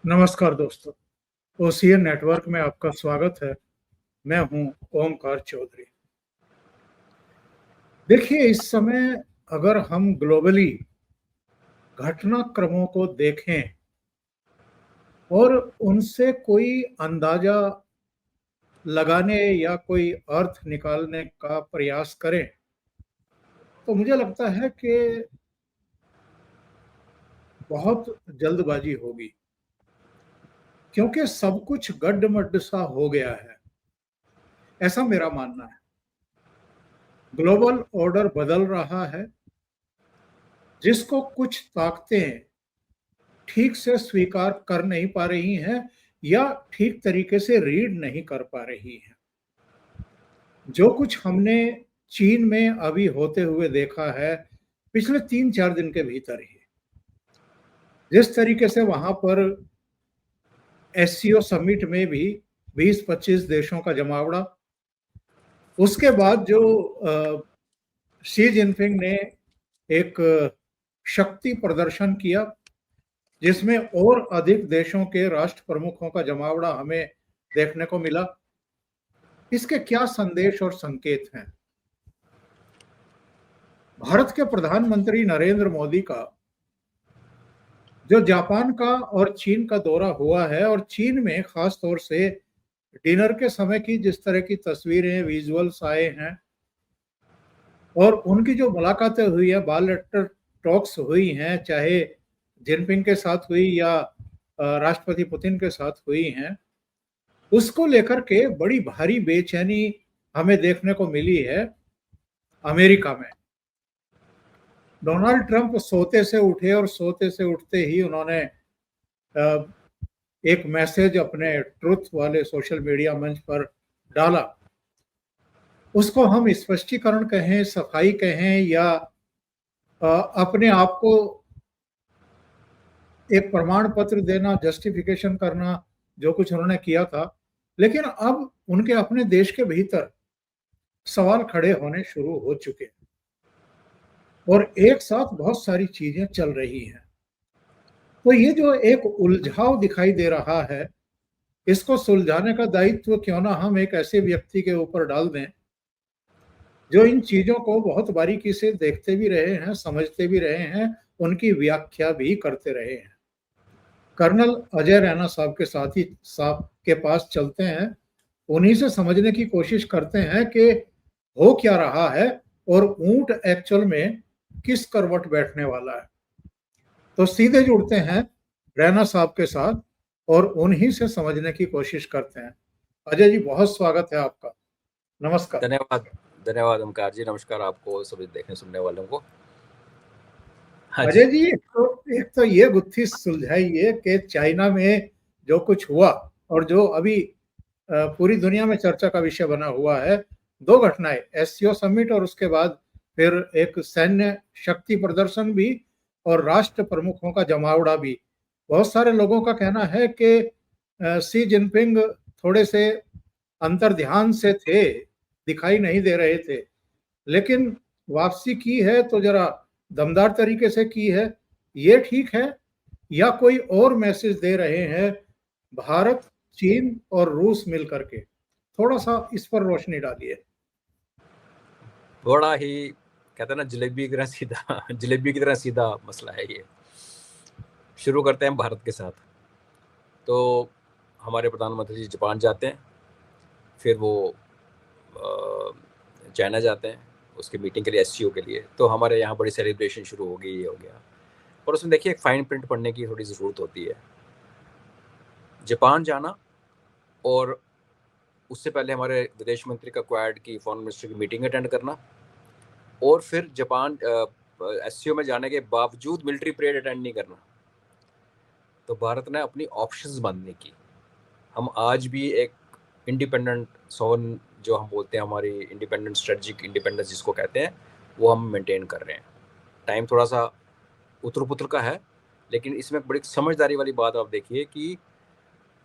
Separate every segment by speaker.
Speaker 1: नमस्कार दोस्तों, OCN network में आपका स्वागत है। मैं हूं ओमकार चौधरी। देखिए, इस समय अगर हम ग्लोबली घटनाक्रमों को देखें और उनसे कोई अंदाजा लगाने या कोई अर्थ निकालने का प्रयास करें, तो मुझे लगता है कि बहुत जल्दबाजी होगी, क्योंकि सब कुछ गड्ड-मड्ड सा हो गया है, ऐसा मेरा मानना है। ग्लोबल ऑर्डर बदल रहा है, जिसको कुछ ताकतें ठीक से स्वीकार कर नहीं पा रही हैं या ठीक तरीके से रीड नहीं कर पा रही हैं। जो कुछ हमने चीन में अभी होते हुए देखा है, पिछले 3-4 दिन के भीतर ही, जिस तरीके से वहाँ पर एससीओ समिट में भी 20-25 देशों का जमावड़ा, उसके बाद जो शी जिनपिंग ने एक शक्ति प्रदर्शन किया, जिसमें और अधिक देशों के राष्ट्र प्रमुखों का जमावड़ा हमें देखने को मिला। इसके क्या संदेश और संकेत हैं? भारत के प्रधानमंत्री नरेंद्र मोदी का जो जापान का और चीन का दौरा हुआ है, और चीन में खास तौर से डिनर के समय की जिस तरह की तस्वीरें, विजुअल्स आए हैं, और उनकी जो मुलाकातें हुई है, बायलैटरल टॉक्स हुई हैं, चाहे जिनपिंग के साथ हुई या राष्ट्रपति पुतिन के साथ हुई हैं, उसको लेकर के बड़ी भारी बेचैनी हमें देखने को मिली है अमेरिका में। डोनाल्ड ट्रंप सोते से उठे और सोते से उठते ही उन्होंने एक मैसेज अपने ट्रुथ वाले सोशल मीडिया मंच पर डाला। उसको हम स्पष्टीकरण कहें, सफाई कहें, या अपने आप को एक प्रमाण पत्र देना, जस्टिफिकेशन करना, जो कुछ उन्होंने किया था, लेकिन अब उनके अपने देश के भीतर सवाल खड़े होने शुरू हो चुके हैं और एक साथ बहुत सारी चीजें चल रही हैं। तो ये जो एक उलझाव दिखाई दे रहा है, इसको सुलझाने का दायित्व क्यों ना हम एक ऐसे व्यक्ति के ऊपर डाल दें जो इन चीजों को बहुत बारीकी से देखते भी रहे हैं, समझते भी रहे हैं, उनकी व्याख्या भी करते रहे हैं। कर्नल अजय रैना साहब के पास चलते हैं, उन्हीं से समझने की कोशिश करते हैं कि हो क्या रहा है और ऊंट एक्चुअल में किस करवट बैठने वाला है। तो सीधे जुड़ते हैं रैना साहब के साथ और उन्हीं से समझने की कोशिश करते हैं। अजय जी, बहुत स्वागत है आपका। नमस्कार।
Speaker 2: धन्यवाद धन्यवाद ओमकार जी। नमस्कार आपको, सभी देखने सुनने वालों को।
Speaker 1: अजय जी, एक तो ये गुत्थी सुलझाइए कि चाइना में जो कुछ हुआ और जो अभी पूरी दुनिया में चर्चा का विषय बना हुआ है, दो घटनाएं, एससीओ समिट और उसके बाद फिर एक सैन्य शक्ति प्रदर्शन भी और राष्ट्र प्रमुखों का जमावड़ा भी। बहुत सारे लोगों का कहना है कि शी जिनपिंग थोड़े से अंतर्ध्यान से थे, दिखाई नहीं दे रहे थे, लेकिन वापसी की है तो जरा दमदार तरीके से की है। ये ठीक है या कोई और मैसेज दे रहे हैं भारत, चीन और रूस मिलकर के? थोड़ा सा इस पर रोशनी डालिए।
Speaker 2: बड़ा ही कहते हैं ना, जलेबी की तरह सीधा मसला है ये। शुरू करते हैं भारत के साथ। तो हमारे प्रधानमंत्री जी जापान जाते हैं, फिर वो चाइना जाते हैं उसकी मीटिंग के लिए, एससीओ के लिए। तो हमारे यहाँ बड़ी सेलिब्रेशन शुरू हो गई, ये हो गया। और उसमें देखिए, एक फाइन प्रिंट पढ़ने की थोड़ी ज़रूरत होती है। जापान जाना और उससे पहले हमारे विदेश मंत्री का क्वाड की फॉरेन मिनिस्टर की मीटिंग अटेंड करना, और फिर जापान एससीओ में जाने के बावजूद मिलिट्री परेड अटेंड नहीं करना। तो भारत ने अपनी ऑप्शंस बंद नहीं की। हम आज भी एक इंडिपेंडेंट सोन, जो हम बोलते हैं, हमारी इंडिपेंडेंट स्ट्रेटजिक इंडिपेंडेंस जिसको कहते हैं, वो हम मेंटेन कर रहे हैं। टाइम थोड़ा सा उतर पुतर का है, लेकिन इसमें बड़ी समझदारी वाली बात आप देखिए कि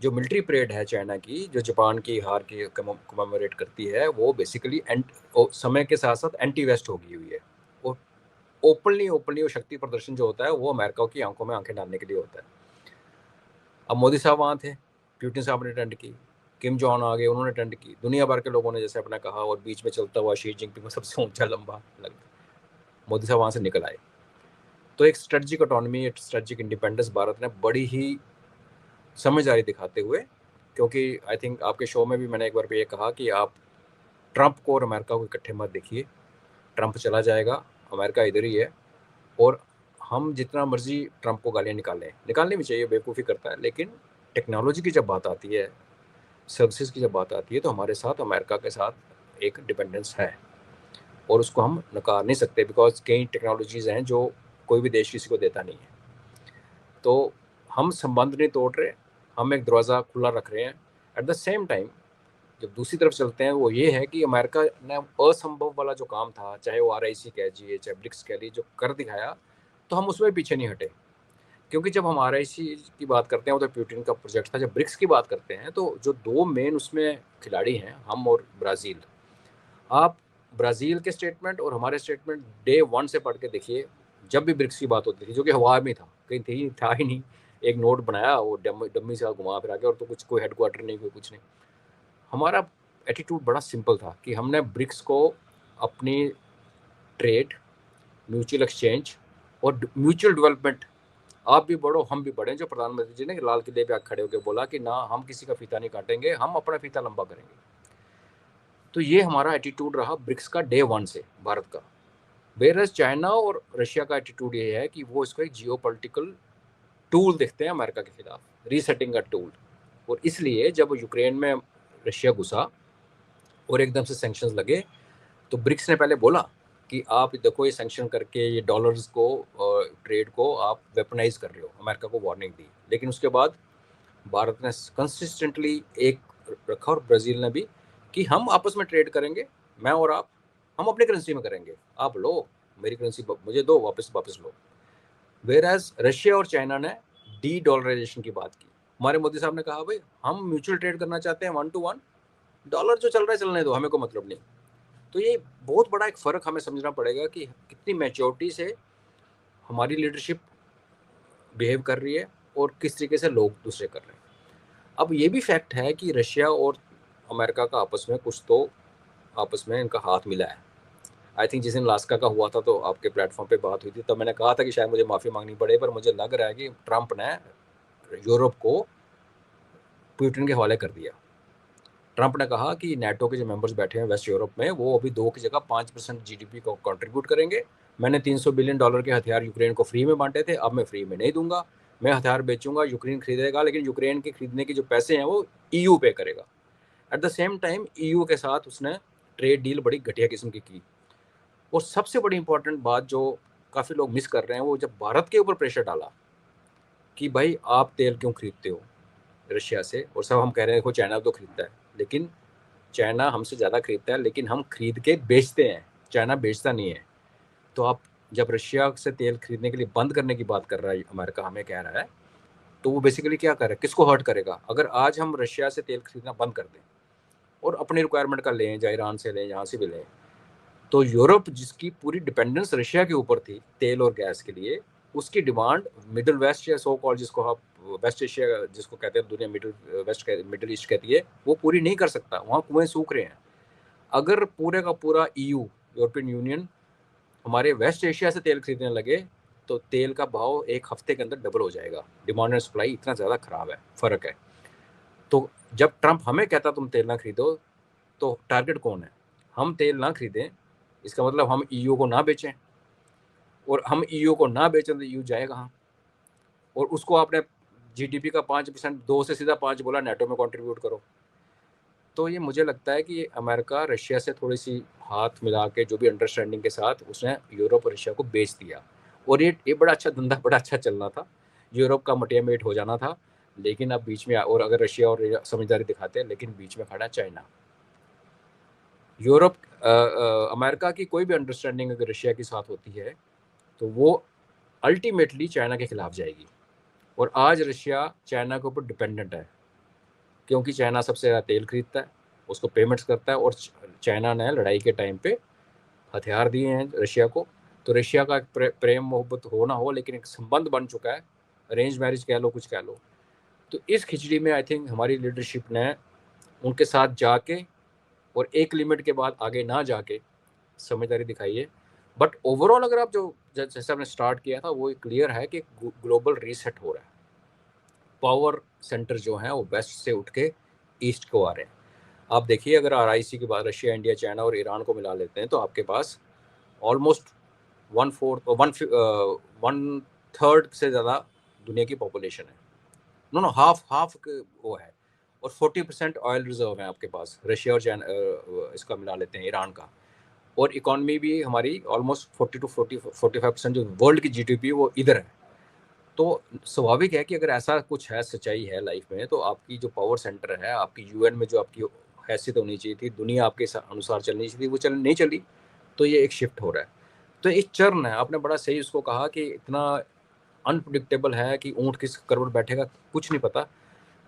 Speaker 2: जो मिलिट्री परेड है चाइना की, जो जापान की हार की कमेमोरेट करती है, वो बेसिकली समय के साथ साथ एंटी वेस्ट हो गई हुई है। और ओपनली वो शक्ति प्रदर्शन जो होता है, वो अमेरिका की आंखों में आंखें डालने के लिए होता है। अब मोदी साहब वहाँ थे, पुतिन साहब ने अटेंड की, किम जॉन आ गए, उन्होंने अटेंड की, दुनिया भर के लोगों ने जैसे अपना कहा, और बीच में चलता हुआ शी जिनपिंग सबसे ऊंचा लंबा लग, मोदी साहब वहाँ से निकल आए। तो एक स्ट्रेटजिक ऑटोनॉमी, एक स्ट्रेटजिक इंडिपेंडेंस भारत ने बड़ी ही समझदारी दिखाते हुए, क्योंकि आई थिंक आपके शो में भी मैंने एक बार पे ये कहा कि आप ट्रंप को और अमेरिका को इकट्ठे मत देखिए, ट्रंप चला जाएगा, अमेरिका इधर ही है, और हम जितना मर्जी ट्रंप को गालियाँ निकालनी भी चाहिए, बेवकूफ़ी करता है, लेकिन टेक्नोलॉजी की जब बात आती है, सर्विसेज की जब बात आती है, तो हमारे साथ अमेरिका के साथ एक डिपेंडेंस है, और उसको हम नकार नहीं सकते, बिकॉज कई टेक्नोलॉजीज़ हैं जो कोई भी देश किसी को देता नहीं है। तो हम संबंध नहीं तोड़ रहे, हम एक दरवाज़ा खुला रख रहे हैं। एट द सेम टाइम जब दूसरी तरफ चलते हैं, वो ये है कि अमेरिका ने असंभव वाला जो काम था, चाहे वो RIC कह लीजिए, चाहे ब्रिक्स कह लीजिए, जो कर दिखाया, तो हम उसमें पीछे नहीं हटे। क्योंकि जब हम RIC की बात करते हैं, वो तो पुतिन का प्रोजेक्ट था। जब ब्रिक्स की बात करते हैं, तो जो दो मेन उसमें खिलाड़ी हैं, हम और ब्राज़ील। आप ब्राज़ील के स्टेटमेंट और हमारे स्टेटमेंट डे 1 से पढ़ के देखिए, जब भी ब्रिक्स की बात होती थी, जो कि हवा में था, कहीं था ही नहीं, एक नोट बनाया, वो डम्मी से घुमा फिरा के, और तो कुछ कोई हेडक्वार्टर नहीं, कोई कुछ नहीं। हमारा एटीट्यूड बड़ा सिंपल था कि हमने ब्रिक्स को अपनी ट्रेड, म्यूचुअल एक्सचेंज और म्यूचुअल डेवलपमेंट, आप भी बढ़ो हम भी बढ़ें, जो प्रधानमंत्री जी ने लाल किले पे खड़े होकर बोला कि ना हम किसी का फीता नहीं काटेंगे, हम अपना फीता लंबा करेंगे। तो ये हमारा एटीट्यूड रहा ब्रिक्स का डे 1 से भारत का। वेरएस चाइना और रशिया का एटीट्यूड ये है कि वो इसको एक जियोपॉलिटिकल टूल देखते हैं अमेरिका के खिलाफ, रीसेटिंग का टूल। और इसलिए जब यूक्रेन में रशिया घुसा और एकदम से सैंक्शंस लगे, तो ब्रिक्स ने पहले बोला कि आप देखो ये सैंक्शन करके ये डॉलर्स को, ट्रेड को आप वेपनाइज कर रहे हो, अमेरिका को वार्निंग दी। लेकिन उसके बाद भारत ने कंसिस्टेंटली एक रखा, और ब्राज़ील ने भी, कि हम आपस में ट्रेड करेंगे, मैं और आप, हम अपनी करेंसी में करेंगे, आप लो मेरी करेंसी मुझे दो, वापस लो। वेराज रशिया और चाइना ने डी डॉलराइजेशन की बात की। हमारे मोदी साहब ने कहा भाई हम म्यूचुअल ट्रेड करना चाहते हैं 1 to 1, डॉलर जो चल रहा है चलने दो, हमें को मतलब नहीं। तो ये बहुत बड़ा एक फ़र्क हमें समझना पड़ेगा कि कितनी मैच्योरिटी से हमारी लीडरशिप बिहेव कर रही है और किस तरीके से लोग दूसरे कर रहे हैं। अब ये भी फैक्ट है कि रशिया और अमेरिका का आपस में कुछ तो आपस में इनका हाथ मिला है। आई थिंक जिस दिन अलास्का का हुआ था, तो आपके प्लेटफॉर्म पे बात हुई थी, तब मैंने कहा था कि शायद मुझे माफ़ी मांगनी पड़े, पर मुझे लग रहा है कि ट्रंप ने यूरोप को पुतिन के हवाले कर दिया। ट्रंप ने कहा कि नेटो के जो मेंबर्स बैठे हैं वेस्ट यूरोप में, वो अभी 2 की जगह 5% GDP को कंट्रीब्यूट करेंगे। मैंने $300 बिलियन के हथियार यूक्रेन को फ्री में बांटे थे, अब मैं फ्री में नहीं दूंगा, मैं हथियार बेचूंगा, यूक्रेन खरीदेगा, लेकिन यूक्रेन के खरीदने के जो पैसे हैं वो EU पे करेगा। At the same time EU के साथ उसने ट्रेड डील बड़ी घटिया किस्म की। और सबसे बड़ी इंपॉर्टेंट बात जो काफ़ी लोग मिस कर रहे हैं, वो जब भारत के ऊपर प्रेशर डाला कि भाई आप तेल क्यों खरीदते हो रशिया से, और सब हम कह रहे हैं देखो चाइना तो खरीदता है, लेकिन चाइना हमसे ज़्यादा खरीदता है, लेकिन हम खरीद के बेचते हैं, चाइना बेचता नहीं है। तो आप जब रशिया से तेल खरीदने के लिए बंद करने की बात कर रहा है अमेरिका, हमें कह रहा है, तो वो बेसिकली क्या कर रहा है, किसको हर्ट करेगा? अगर आज हम रशिया से तेल खरीदना बंद कर दें और अपनी रिक्वायरमेंट का लें, चाहे ईरान से लें, जहाँ से भी लें, तो यूरोप जिसकी पूरी डिपेंडेंस रशिया के ऊपर थी तेल और गैस के लिए, उसकी डिमांड मिडिल वेस्ट या सो कॉल, जिसको आप वेस्ट एशिया जिसको कहते हैं दुनिया मिडिल ईस्ट कहती है, वो पूरी नहीं कर सकता। वहाँ कुएं सूख रहे हैं। अगर पूरे का पूरा EU, यूरोपियन यूनियन, हमारे वेस्ट एशिया से तेल खरीदने लगे, तो तेल का भाव एक हफ्ते के अंदर डबल हो जाएगा। डिमांड एंड सप्लाई इतना ज़्यादा ख़राब है, फ़र्क है। तो जब ट्रंप हमें कहता तुम तेल ना खरीदो, तो टारगेट कौन है? हम तेल ना खरीदें, इसका मतलब हम EU को ना बेचें, और हम EU को ना बेचें तो EU जाए कहाँ? और उसको आपने GDP का 5%, 2 से सीधा 5 बोला, नेटो में कंट्रीब्यूट करो। तो ये मुझे लगता है कि अमेरिका रशिया से थोड़ी सी हाथ मिला के, जो भी अंडरस्टैंडिंग के साथ, उसने यूरोप और रशिया को बेच दिया। और ये बड़ा अच्छा धंधा, बड़ा अच्छा चलना था, यूरोप का मटिया मेट हो जाना था। लेकिन अब बीच में, और अगर रशिया और समझदारी दिखाते हैं, लेकिन बीच में खड़ा चाइना। यूरोप अमेरिका की कोई भी अंडरस्टैंडिंग अगर रशिया के साथ होती है, तो वो अल्टीमेटली चाइना के खिलाफ जाएगी। और आज रशिया चाइना के ऊपर डिपेंडेंट है, क्योंकि चाइना सबसे ज़्यादा तेल खरीदता है, उसको पेमेंट्स करता है, और चाइना ने लड़ाई के टाइम पे हथियार दिए हैं रशिया को। तो रशिया का प्रेम मोहब्बत हो ना हो, लेकिन एक संबंध बन चुका है, अरेंज मैरिज कह लो, कुछ कह लो। तो इस खिचड़ी में आई थिंक हमारी लीडरशिप ने उनके साथ जाके और एक लिमिट के बाद आगे ना जाके समझदारी दिखाई है। बट ओवरऑल अगर आप जो जैसे आपने स्टार्ट किया था वो क्लियर है कि ग्लोबल रीसेट हो रहा है। पावर सेंटर जो हैं वो वेस्ट से उठ के ईस्ट को आ रहे हैं। आप देखिए अगर RIC के बाद रशिया, इंडिया, चाइना और ईरान को मिला लेते हैं तो आपके पास ऑलमोस्ट 1/3 से ज़्यादा दुनिया की पॉपुलेशन है। नो हाफ वो है। और 40% ऑयल रिजर्व है आपके पास रशिया और चाइना इसका मिला लेते हैं ईरान का। और इकॉनमी भी हमारी ऑलमोस्ट 45% जो वर्ल्ड की GDP वो इधर है। तो स्वाभाविक है कि अगर ऐसा कुछ है, सच्चाई है लाइफ में, तो आपकी जो पावर सेंटर है, आपकी UN में जो आपकी हैसियत होनी चाहिए थी, दुनिया आपके अनुसार चलनी चाहिए थी, वो नहीं चली। तो ये एक शिफ्ट हो रहा है। तो एक चर्न है। आपने बड़ा सही उसको कहा कि इतना अनप्रिडिक्टेबल है कि ऊँट किस करवट बैठेगा कुछ नहीं पता।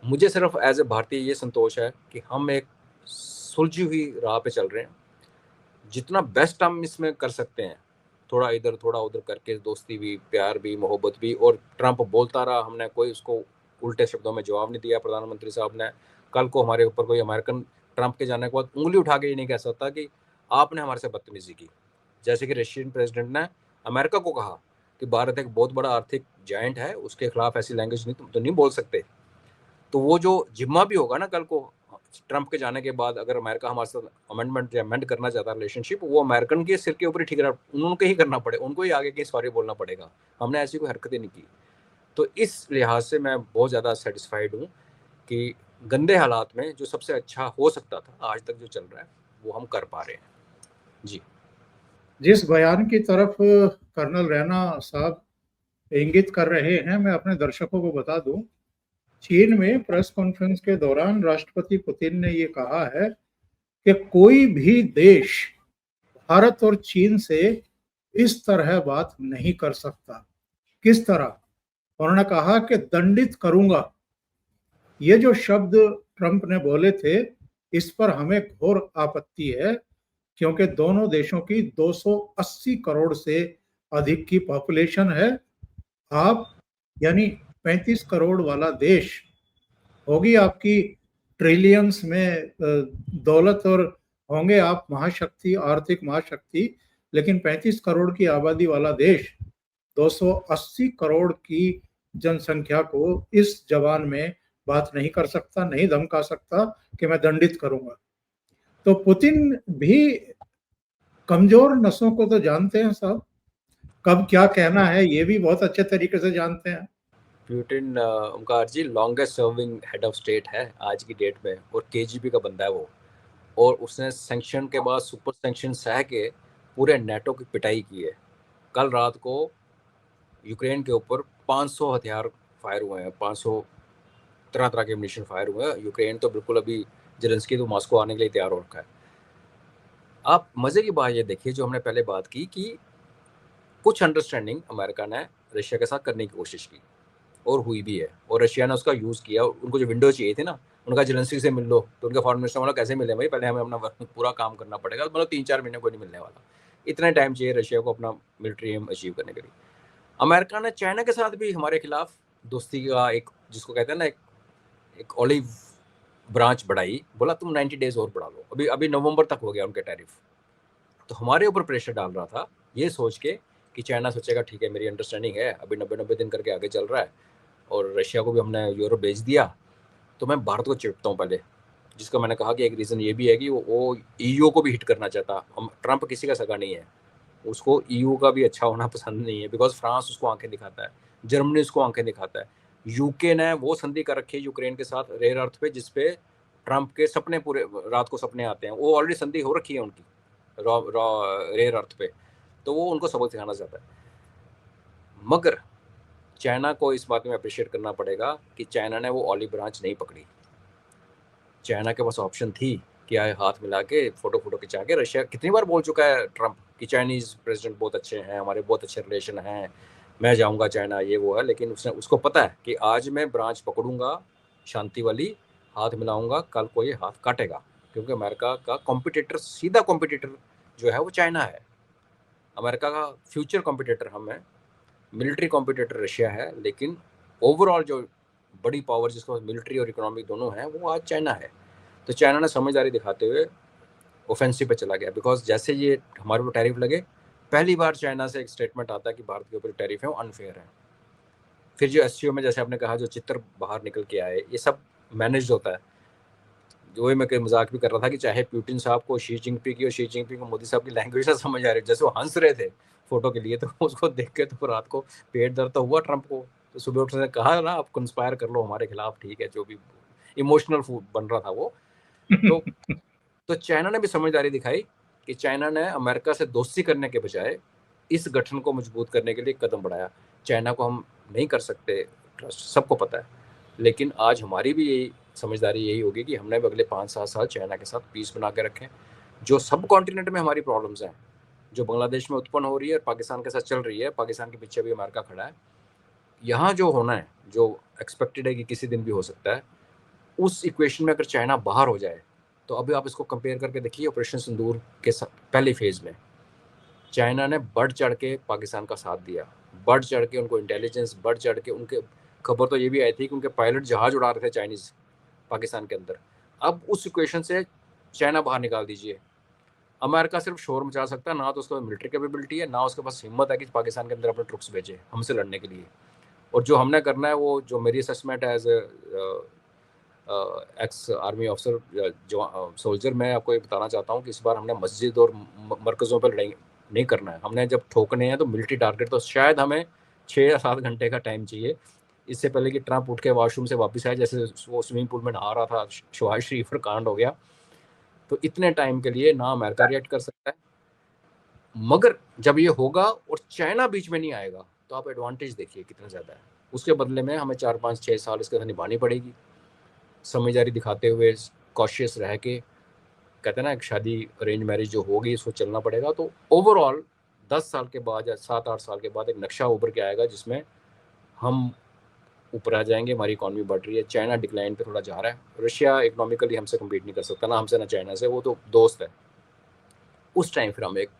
Speaker 2: मुझे सिर्फ एज ए भारतीय ये संतोष है कि हम एक सुलझी हुई राह पे चल रहे हैं। जितना बेस्ट हम इसमें कर सकते हैं, थोड़ा इधर थोड़ा उधर करके, दोस्ती भी, प्यार भी, मोहब्बत भी। और ट्रंप बोलता रहा, हमने कोई उसको उल्टे शब्दों में जवाब नहीं दिया। प्रधानमंत्री साहब ने कल को हमारे ऊपर कोई अमेरिकन ट्रंप के जाने के बाद उंगली उठा के ये नहीं कह सकता कि आपने हमारे से बदतमीजी की। जैसे कि रशियन प्रेसिडेंट ने अमेरिका को कहा कि भारत एक बहुत बड़ा आर्थिक जायंट है, उसके खिलाफ ऐसी लैंग्वेज नहीं, तुम तो नहीं बोल सकते। तो वो जो जिम्मा भी होगा ना कल को ट्रंप के जाने के बाद, अगर अमेरिका हमारे साथ अमेंडमेंट या अमेंड करना चाहता है रिलेशनशिप, वो अमेरिकन के सिर के ऊपर ही ठीक रहा, उनको ही करना पड़े, उनको ही आगे की सॉरी बोलना पड़ेगा। हमने ऐसी कोई हरकतें नहीं की। तो इस लिहाज से मैं बहुत ज़्यादा सेटिस्फाइड हूँ कि गंदे हालात में जो सबसे अच्छा हो सकता था आज तक जो चल रहा है वो हम कर पा रहे हैं। जी।
Speaker 1: जिस बयान की तरफ कर्नल रैना साहब इंगित कर रहे हैं, मैं अपने दर्शकों को बता दूं, चीन में प्रेस कॉन्फ्रेंस के दौरान राष्ट्रपति पुतिन ने ये कहा है कि कोई भी देश भारत और चीन से इस तरह बात नहीं कर सकता। किस तरह? उन्होंने कहा कि दंडित करूंगा। ये जो शब्द ट्रंप ने बोले थे, इस पर हमें घोर आपत्ति है, क्योंकि दोनों देशों की 280 करोड़ से अधिक की पॉपुलेशन है। आप यानी 35 करोड़ वाला देश, होगी आपकी ट्रिलियंस में दौलत और होंगे आप महाशक्ति, आर्थिक महाशक्ति, लेकिन 35 करोड़ की आबादी वाला देश 280 करोड़ की जनसंख्या को इस जबान में बात नहीं कर सकता, नहीं धमका सकता कि मैं दंडित करूंगा। तो पुतिन भी कमजोर नसों को तो जानते हैं साहब, कब क्या कहना है ये भी बहुत अच्छे तरीके से जानते हैं।
Speaker 2: Putin Omkar ji longest serving head of state है आज की डेट में, और KGB का बंदा है वो। और उसने सैंक्शन के बाद सुपर सैंक्शन सह के पूरे नेटो की पिटाई की है। कल रात को यूक्रेन के ऊपर 500 हथियार फायर हुए हैं, 500 तरह तरह के मिशन फायर हुए हैं। यूक्रेन तो बिल्कुल अभी जेलेंस्की तो मॉस्को आने के लिए तैयार हो रखा है। आप मज़े की बात ये देखिए, जो हमने पहले बात की कि कुछ अंडरस्टैंडिंग अमेरिका ने रशिया के साथ करने की कोशिश की और हुई भी है, और रशिया ने उसका यूज़ किया। उनको जो विंडो चाहिए थी ना, उनका जेलेंस्की से मिल लो, तो उनका फॉरेन मिनिस्टर बोला कैसे मिले भाई, पहले हमें अपना पूरा काम करना पड़ेगा। मतलब 3-4 महीने को नहीं मिलने वाला, इतना टाइम चाहिए रशिया को अपना मिलिट्री एम अचीव करने के लिए। अमेरिका ने चाइना के साथ भी हमारे खिलाफ दोस्ती का एक, जिसको कहते हैं ना, एक ऑलिव ब्रांच बढ़ाई। बोला तुम 90 डेज और बढ़ा लो, अभी नवंबर तक हो गया उनके टैरिफ। तो हमारे ऊपर प्रेशर डाल रहा था ये सोच के कि चाइना सोचेगा ठीक है मेरी अंडरस्टैंडिंग है, अभी 90 दिन करके आगे चल रहा है, और रशिया को भी हमने यूरोप भेज दिया। तो मैं भारत को चिपता हूँ पहले, जिसका मैंने कहा कि एक रीज़न ये भी है कि वो EU को भी हिट करना चाहता। ट्रंप किसी का सगा नहीं है, उसको EU का भी अच्छा होना पसंद नहीं है, बिकॉज फ्रांस उसको आंखें दिखाता है, जर्मनी उसको आंखें दिखाता है। UK ने वो संधि कर रखी है यूक्रेन के साथ रेयर अर्थ पे, जिसपे ट्रंप के सपने पूरे रात को सपने आते हैं। वो ऑलरेडी संधि हो रखी है उनकी रेयर अर्थ पे, तो वो उनको सबक सिखाना चाहता है। मगर चाइना को इस बात में अप्रिशिएट करना पड़ेगा कि चाइना ने वो ऑलिव ब्रांच नहीं पकड़ी। चाइना के पास ऑप्शन थी कि आए हाथ मिला के फोटो खिंचा के। रशिया कितनी बार बोल चुका है ट्रंप कि चाइनीज़ प्रेसिडेंट बहुत अच्छे हैं, हमारे बहुत अच्छे रिलेशन हैं, मैं जाऊंगा चाइना, ये वो है। लेकिन उसको पता है कि आज मैं ब्रांच पकड़ूंगा शांति वाली, हाथ मिलाऊंगा, कल को ये हाथ काटेगा, क्योंकि अमेरिका का कॉम्पिटिटर, सीधा कॉम्पिटिटर जो है वो चाइना है। अमेरिका का फ्यूचर कॉम्पिटिटर हम है, मिलिट्री कॉम्पिटिटर रशिया है, लेकिन ओवरऑल जो बड़ी पावर जिसको मिलिट्री और इकोनॉमिक दोनों है, वो आज चाइना है। तो चाइना ने समझदारी दिखाते हुए ऑफेंसिव पे चला गया, बिकॉज जैसे ये हमारे ऊपर टैरिफ लगे, पहली बार चाइना से एक स्टेटमेंट आता है कि भारत के ऊपर टैरिफ है वो अनफेयर है। फिर जो एससीओ में जैसे आपने कहा जो चित्र बाहर निकल के आए, ये सब मैनेज होता है। जो मैं कई मजाक भी कर रहा था कि चाहे पुतिन साहब को शी जिनपिंग की और शी जिनपिंग को मोदी साहब की लैंग्वेज ना समझ आ रही, जैसे वो हंस रहे थे फोटो के लिए, तो उसको देख के तो रात को पेट दर्द तो हुआ ट्रंप को। तो सुबह उठने कहा ना, आप कंस्पायर कर लो हमारे खिलाफ, ठीक है, जो भी इमोशनल फूड बन रहा था वो। तो चाइना ने भी समझदारी दिखाई कि चाइना ने अमेरिका से दोस्ती करने के बजाय इस गठन को मजबूत करने के लिए कदम बढ़ाया। चाइना को हम नहीं कर सकते ट्रस्ट, सबको पता है, लेकिन आज हमारी भी यही समझदारी यही होगी कि हमने भी अगले 5-7 साल चाइना के साथ पीस बना के रखें। जो सब कॉन्टिनेंट में हमारी प्रॉब्लम्स हैं, जो बांग्लादेश में उत्पन्न हो रही है, पाकिस्तान के साथ चल रही है, पाकिस्तान के पीछे भी अमेरिका खड़ा है, यहाँ जो होना है, जो एक्सपेक्टेड है कि किसी दिन भी हो सकता है, उस इक्वेशन में अगर चाइना बाहर हो जाए, तो अभी आप इसको कंपेयर करके देखिए ऑपरेशन सिंदूर के पहले फेज में चाइना ने बढ़ चढ़ के पाकिस्तान का साथ दिया, बढ़ चढ़ के उनको इंटेलिजेंस, बढ़ चढ़ के उनके खबर तो ये भी आई थी कि उनके पायलट जहाज उड़ा रहे थे चाइनीज पाकिस्तान के अंदर। अब उस इक्वेशन से चाइना बाहर निकाल दीजिए, अमेरिका सिर्फ शोर मचा सकता है, ना तो उसके पास मिलिट्री कैपेबिलिटी है, ना उसके पास हिम्मत है कि पाकिस्तान के अंदर अपने ट्रुप्स भेजे हमसे लड़ने के लिए। और जो हमने करना है वो, जो मेरी असेसमेंट है as ex army officer soldier, मैं आपको ये बताना चाहता हूँ कि इस बार हमने मस्जिद और मरकज़ों पर लड़ाई नहीं करना है। हमने जब ठोकने हैं तो मिलिट्री टारगेट, तो शायद हमें 6 या 7 घंटे का टाइम चाहिए, इससे पहले कि ट्रंप उठ के वॉशरूम से वापस आए, जैसे वो स्विमिंग पूल में नहा रहा था, शहबाज शरीफ पर कांड हो गया। तो इतने टाइम के लिए ना अमेरिका रिएक्ट कर सकता है, मगर जब ये होगा और चाइना बीच में नहीं आएगा, तो आप एडवांटेज देखिए कितना ज़्यादा है। उसके बदले में हमें 4-5-6 साल इसके साथ निभानी पड़ेगी, समझदारी दिखाते हुए, कॉशियस रह के। कहते हैं ना, एक शादी अरेंज मैरिज जो होगी इसको चलना पड़ेगा। तो ओवरऑल 10 साल के बाद या 7-8 साल के बाद एक नक्शा उभर के आएगा जिसमें हम ऊपर आ जाएंगे, हमारी इकॉनमी बढ़ रही है, चाइना डिक्लाइन पे थोड़ा जा रहा है, रशिया इकोनॉमिकली हमसे कम्पीट नहीं कर सकता, ना हमसे ना चाइना से, वो तो दोस्त है। उस टाइम फिर हम एक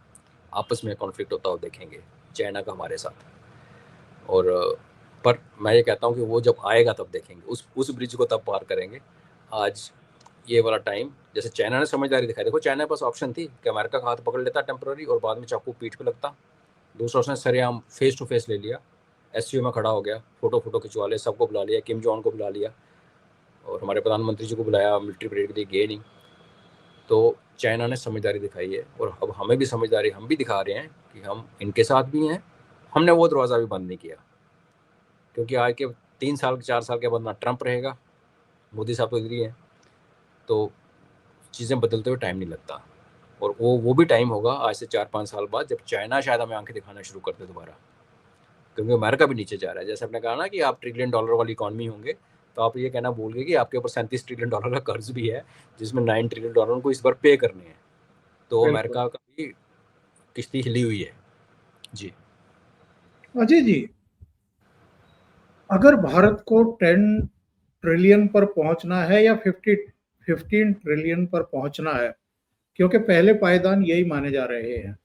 Speaker 2: आपस में कॉन्फ्लिक्ट होता हुआ देखेंगे चाइना का हमारे साथ। और पर मैं ये कहता हूँ कि वो जब आएगा तब देखेंगे, उस ब्रिज को तब पार करेंगे। आज ये वाला टाइम, जैसे चाइना ने समझदारी दिखाई, देखो चाइना के पास ऑप्शन थी कि अमेरिका का हाथ पकड़ लेता टेम्पररी और बाद में चाकू पीठ पे लगता। दूसरा उसने सरेआम फेस टू फेस ले लिया, एससीओ में खड़ा हो गया, फोटो खिंचवा लिया, सबको बुला लिया, किम जोंग को बुला लिया और हमारे प्रधानमंत्री जी को बुलाया, मिलिट्री परेड के लिए गए नहीं। तो चाइना ने समझदारी दिखाई है और अब हमें भी समझदारी, हम भी दिखा रहे हैं कि हम इनके साथ भी हैं। हमने वो दरवाज़ा भी बंद नहीं किया, क्योंकि आज के 3 साल 4 साल के बाद ना ट्रंप रहेगा, मोदी साहब तो इधर ही हैं, तो चीज़ें बदलते हुए टाइम नहीं लगता। और वो भी टाइम होगा आज से 4-5 साल बाद, जब चाइना शायद हमें आंखें दिखाना शुरू कर दे दोबारा, क्योंकि अमेरिका भी नीचे जा रहा है। जैसे आपने कहा ना कि आप $1 ट्रिलियन वाली इकॉनमी होंगे, तो आप ये कहना भूल गए कि आपके ऊपर $37 ट्रिलियन का कर्ज भी है, जिसमें $9 ट्रिलियन उनको इस बार पे करने हैं। तो अमेरिका का भी किश्ती हिली हुई है। जी
Speaker 1: अजय जी, अगर भारत को 10 ट्रिलियन पर पहुंचना है या 15 ट्रिलियन पर पहुंचना है, क्योंकि पहले पायदान यही माने जा रहे हैं,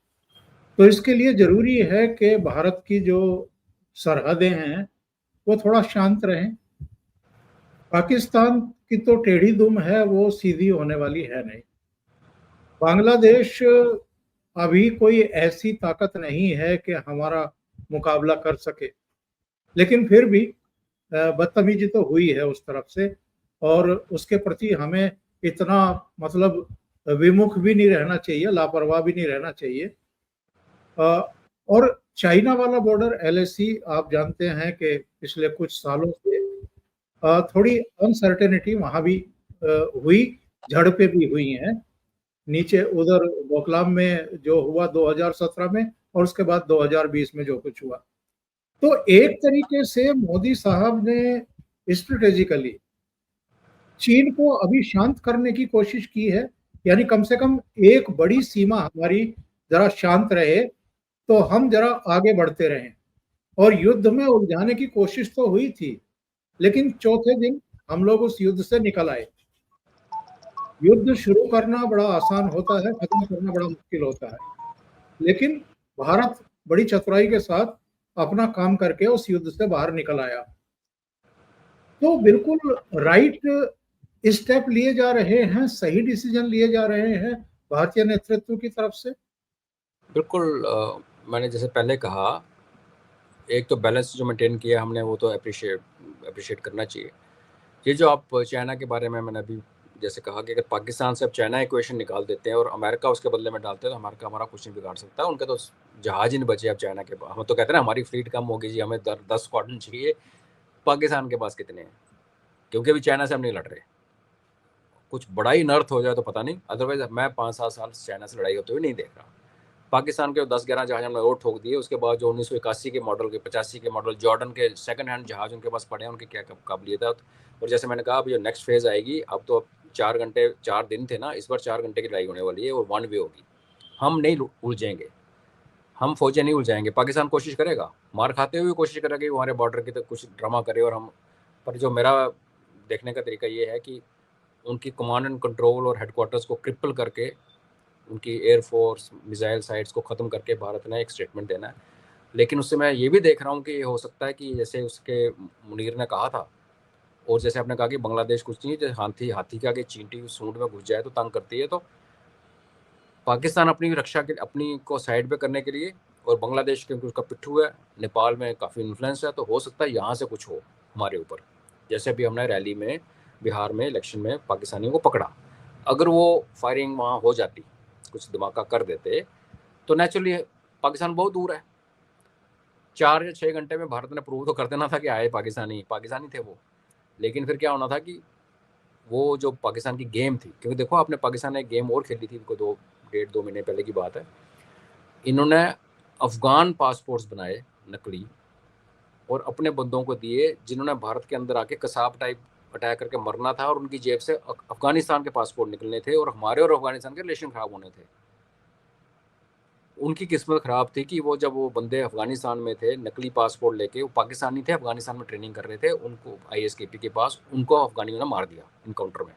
Speaker 1: तो इसके लिए जरूरी है कि भारत की जो सरहदें हैं वो थोड़ा शांत रहें। पाकिस्तान की तो टेढ़ी दुम है, वो सीधी होने वाली है नहीं। बांग्लादेश अभी कोई ऐसी ताकत नहीं है कि हमारा मुकाबला कर सके, लेकिन फिर भी बदतमीजी तो हुई है उस तरफ से, और उसके प्रति हमें इतना मतलब विमुख भी नहीं रहना चाहिए, लापरवाह भी नहीं रहना चाहिए। और चाइना वाला बॉर्डर एलएसी, आप जानते हैं कि पिछले कुछ सालों से थोड़ी अनसर्टेनिटी वहां भी हुई, झड़पें भी हुई हैं। नीचे उधर डोकलाम में जो हुआ 2017 में, और उसके बाद 2020 में जो कुछ हुआ, तो एक तरीके से मोदी साहब ने स्ट्रेटेजिकली चीन को अभी शांत करने की कोशिश की है, यानी कम से कम एक बड़ी सीमा हमारी जरा शांत रहे तो हम जरा आगे बढ़ते रहें। और युद्ध में उलझाने की कोशिश तो हुई थी, लेकिन चौथे दिन हम लोग उस युद्ध से निकल आए। युद्ध शुरू करना बड़ा आसान होता है, खत्म करना बड़ा मुश्किल होता है, लेकिन भारत बड़ी चतुराई के साथ अपना काम करके उस युद्ध से बाहर निकल आया। तो बिल्कुल राइट स्टेप लिए जा रहे हैं, सही डिसीजन लिए जा रहे हैं भारतीय नेतृत्व की तरफ से।
Speaker 2: बिल्कुल मैंने जैसे पहले कहा, एक तो बैलेंस जो मेंटेन किया हमने वो तो अप्रिशिएट करना चाहिए। ये जो आप चाइना के बारे में मैंने अभी जैसे कहा कि अगर पाकिस्तान से अब चाइना इक्वेशन निकाल देते हैं और अमेरिका उसके बदले में डालते हैं तो अमेरिका हमारा कुछ नहीं बिगाड़ सकता। उनके तो जहाज ही नहीं बचे अब चाइना के पास। हम तो कहते हैं ना हमारी फ्लीट कम होगी जी, हमें 10 स्क्वाड्रन चाहिए। पाकिस्तान के पास कितने हैं? क्योंकि अभी चाइना से हम नहीं लड़ रहे। कुछ बड़ा ही नर्थ हो जाए तो पता नहीं, अदरवाइज मैं 5-7 साल चाइना से लड़ाई होते हुए नहीं देख रहा। पाकिस्तान के 10-11 जहाज हमने और ठोक दिए। उसके बाद जो 1981 के मॉडल के 85 के मॉडल जॉर्डन के सेकंड हैंड जहाज उनके पास पड़े हैं, उनकी क्या काबिलियत है। और जैसे मैंने कहा अब जो नेक्स्ट फेज आएगी, अब तो 4 घंटे 4 दिन थे ना, इस बार 4 घंटे की लड़ाई होने वाली है और वन वे होगी। हम नहीं उलझेंगे, हम फौजें नहीं उलझाएंगे। पाकिस्तान कोशिश करेगा, मार खाते हुए कोशिश करेगा कि हमारे बॉर्डर की तो कुछ ड्रामा करे और हम पर जो मेरा देखने का तरीका ये है कि उनकी कमांड एंड कंट्रोल और हेडक्वार्टर्स को क्रिपल करके उनकी एयरफोर्स मिसाइल साइट्स को ख़त्म करके भारत ने एक स्टेटमेंट देना है। लेकिन उससे मैं ये भी देख रहा हूँ कि हो सकता है कि जैसे उसके मुनीर ने कहा था और जैसे आपने कहा कि बांग्लादेश कुछ नहीं, जैसे हाथी के आगे चींटी सूंड में घुस जाए तो तंग करती है। तो पाकिस्तान अपनी रक्षा के अपनी को साइड पे करने के लिए और बांग्लादेश क्योंकि उसका पिट्ठू है, नेपाल में काफ़ी इन्फ्लुएंस है, तो हो सकता है यहाँ से कुछ हो हमारे ऊपर। जैसे अभी हमने रैली में बिहार में इलेक्शन में पाकिस्तानियों को पकड़ा, अगर वो फायरिंग वहाँ हो जाती, कुछ धमाका कर देते, तो नेचुरली पाकिस्तान बहुत दूर है। 4 या 6 घंटे में भारत ने प्रूव तो कर देना था कि आए पाकिस्तानी थे वो। लेकिन फिर क्या होना था कि वो जो पाकिस्तान की गेम थी, क्योंकि देखो आपने पाकिस्तान ने एक गेम और खेली थी, 1.5-2 महीने पहले की बात है। इन्होंने अफगान पासपोर्ट्स बनाए नकली और अपने बंदों को दिए जिन्होंने भारत के अंदर आके कसाब टाइप अटैक करके मरना था, और उनकी जेब से अफगानिस्तान के पासपोर्ट निकलने थे और हमारे और अफगानिस्तान के रिलेशन खराब होने थे। उनकी किस्मत ख़राब थी कि वो जब वो बंदे अफगानिस्तान में थे नकली पासपोर्ट लेके, वो पाकिस्तानी थे, अफगानिस्तान में ट्रेनिंग कर रहे थे, उनको ISKP के पास उनको अफगानियों ने मार दिया इनकाउंटर में,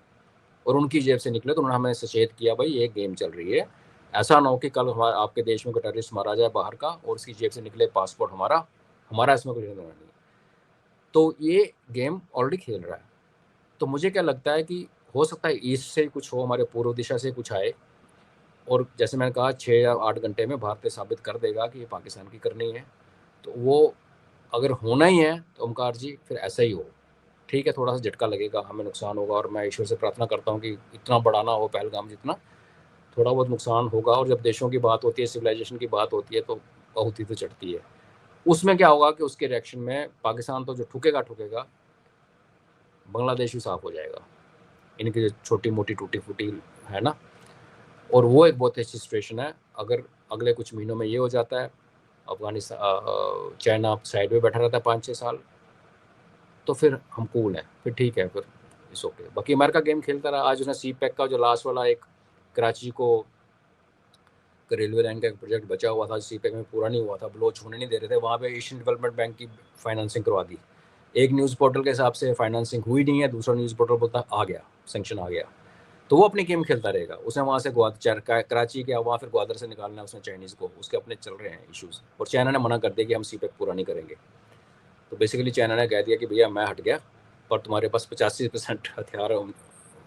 Speaker 2: और उनकी जेब से निकले। तो उन्होंने हमें सचेत किया भाई ये गेम चल रही है, ऐसा ना हो कि कल आपके देश में कोई टेररिस्ट मारा जाए बाहर का और उसकी जेब से निकले पासपोर्ट हमारा इसमें कोई लेना देना नहीं। तो ये गेम ऑलरेडी खेल रहा है। तो मुझे क्या लगता है कि हो सकता है ईस्ट से कुछ हो, हमारे पूर्व दिशा से कुछ आए, और जैसे मैंने कहा 6 या 8 घंटे में भारत साबित कर देगा कि ये पाकिस्तान की करनी है। तो वो अगर होना ही है तो ओमकार जी फिर ऐसा ही हो। ठीक है, थोड़ा सा झटका लगेगा, हमें नुकसान होगा, और मैं ईश्वर से प्रार्थना करता हूँ कि इतना बड़ा ना हो पहलगाम जितना, थोड़ा बहुत नुकसान होगा। और जब देशों की बात होती है, सिविलाइजेशन की बात होती है, तो बहुत ही तो चढ़ती है। उसमें क्या होगा कि उसके रिएक्शन में पाकिस्तान तो जो ठुकेगा बांग्लादेश भी साफ हो जाएगा, इनकी जो छोटी मोटी टूटी फूटी है ना। और वो एक बहुत अच्छी सिचुएशन है। अगर अगले कुछ महीनों में ये हो जाता है, अफगानिस्तान चाइना साइड में बैठा रहता है 5-6 साल, तो फिर हम कूल हैं, फिर ठीक है, फिर इस ओके। बाकी अमेरिका गेम खेलता रहा। आज उसने CPEC का जो लास्ट वाला एक कराची को रेलवे लाइन का एक प्रोजेक्ट बचा हुआ था, CPEC में पूरा नहीं हुआ था, ब्लोच होने नहीं दे रहे थे, वहाँ पे एशियन डेवलपमेंट बैंक की फाइनेंसिंग करवा दी। एक न्यूज़ पोर्टल के हिसाब से फाइनेंसिंग हुई नहीं है, दूसरा न्यूज़ पोर्टल बोलता आ गया, सेंक्शन आ गया। तो वो अपनी गेम खेलता रहेगा। उसने वहाँ से कराची गया, वहाँ फिर ग्वादर से निकालना है उसने चाइनीज़ को, उसके अपने चल रहे हैं इश्यूज़। और चाइना ने मना कर दिया कि हम CPEC पूरा नहीं करेंगे। तो बेसिकली चाइना ने कह दिया कि भैया मैं हट गया, पर तुम्हारे पास 85% हथियार,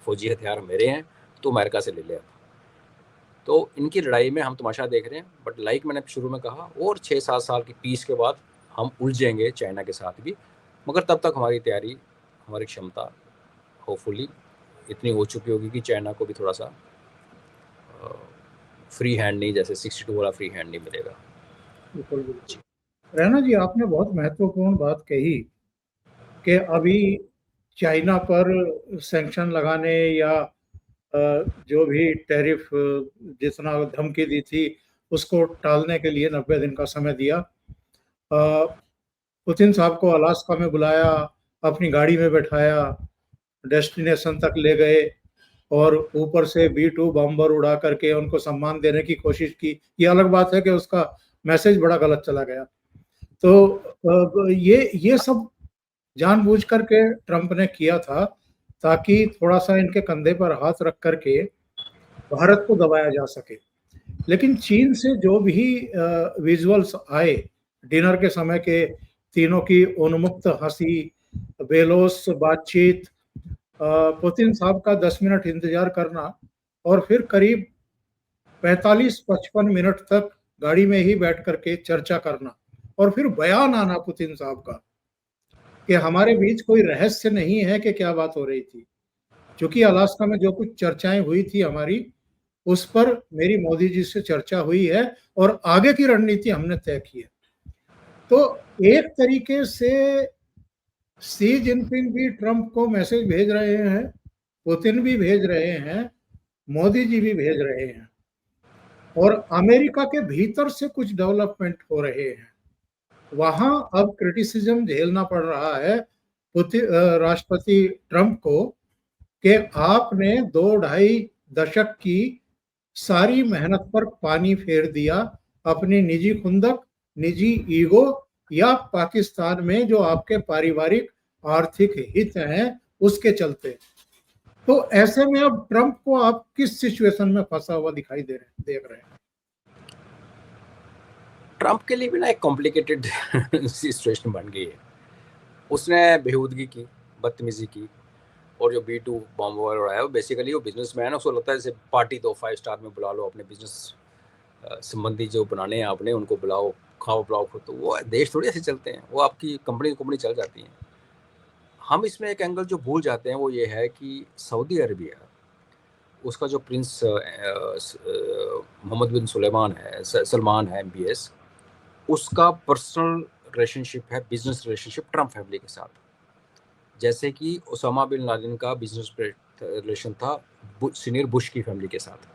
Speaker 2: फौजी हथियार मेरे हैं, तो अमेरिका से ले ले। तो इनकी लड़ाई में हम तमाशा देख रहे हैं। बट लाइक मैंने शुरू में कहा, और 6-7 साल की पीस के बाद हम उलझेंगे चाइना के साथ भी, मगर तब तक हमारी तैयारी, हमारी क्षमता होपफुली इतनी हो चुकी होगी कि चाइना को भी थोड़ा सा फ्री हैंड नहीं, जैसे 62 वाला फ्री हैंड नहीं मिलेगा।
Speaker 1: बिल्कुल बिल्कुल। रैना जी, आपने बहुत महत्वपूर्ण बात कही कि अभी चाइना पर सैंक्शन लगाने या जो भी टैरिफ जितना धमकी दी थी उसको टालने के लिए 90 दिन का समय दिया। पुतिन साहब को अलास्का में बुलाया, अपनी गाड़ी में बैठाया, डेस्टिनेशन तक ले गए और ऊपर से B-2 बम्बर उड़ा करके उनको सम्मान देने की कोशिश की। ये अलग बात है कि उसका मैसेज बड़ा गलत चला गया। तो ये सब जानबूझ करके ट्रंप ने किया था ताकि थोड़ा-सा इनके कंधे पर हाथ रख करके भारत को दबाया जा सके। लेकिन चीन से जो भी विजुअल्स आए डिनर के समय के, तीनों की उन्मुक्त हँसी, बेलोस बातचीत, पुतिन साहब का 10 मिनट इंतजार करना और फिर करीब 45-55 मिनट तक गाड़ी में ही बैठ करके चर्चा करना और फिर बयान आना पुतिन साहब का कि हमारे बीच कोई रहस्य नहीं है कि क्या बात हो रही थी। क्योंकि अलास्का में जो कुछ चर्चाएं हुई थी हमारी, उस पर मेरी मोदी जी से चर्चा हुई है और आगे की रणनीति हमने तय की है। तो एक तरीके से शी जिनपिंग भी ट्रंप को मैसेज भेज रहे हैं, पुतिन भी भेज रहे हैं, मोदी जी भी भेज रहे हैं और अमेरिका के भीतर से कुछ डेवलपमेंट हो रहे हैं। वहां अब क्रिटिसिज्म झेलना पड़ रहा है राष्ट्रपति ट्रंप को कि आपने 2-2.5 दशक की सारी मेहनत पर पानी फेर दिया अपनी निजी खुंदक, निजी ईगो या पाकिस्तान में जो आपके पारिवारिक आर्थिक हित हैं उसके चलते। तो ऐसे में अब ट्रंप को आप किस सिचुएशन में फंसा हुआ दिखाई देख रहे हैं?
Speaker 2: ट्रंप के लिए भी ना एक कॉम्प्लिकेटेड सिचुएशन बन गई है। उसने बेहूदगी की, बदतमीजी की और जो B2 बॉम्ब उड़ाया वो बेसिकली वो बिजनेसमैन है, उसको लगता है जैसे पार्टी दो 5 स्टार में बुला लो, अपने बिजनेस संबंधी जो बनाने हैं आपने उनको बुलाओ, खाओ पिलाओ खुद। तो वो देश थोड़ी ऐसे चलते हैं, वो आपकी कंपनी चल जाती हैं। हम इसमें एक एंगल जो भूल जाते हैं वो ये है कि सऊदी अरबिया, उसका जो प्रिंस मोहम्मद बिन सलमान है MBS, उसका पर्सनल रिलेशनशिप है, बिजनेस रिलेशनशिप ट्रंप फैमिली के साथ। जैसे कि ओसामा बिन लादेन का बिजनेस रिलेशन था सीनियर बुश की फैमिली के साथ।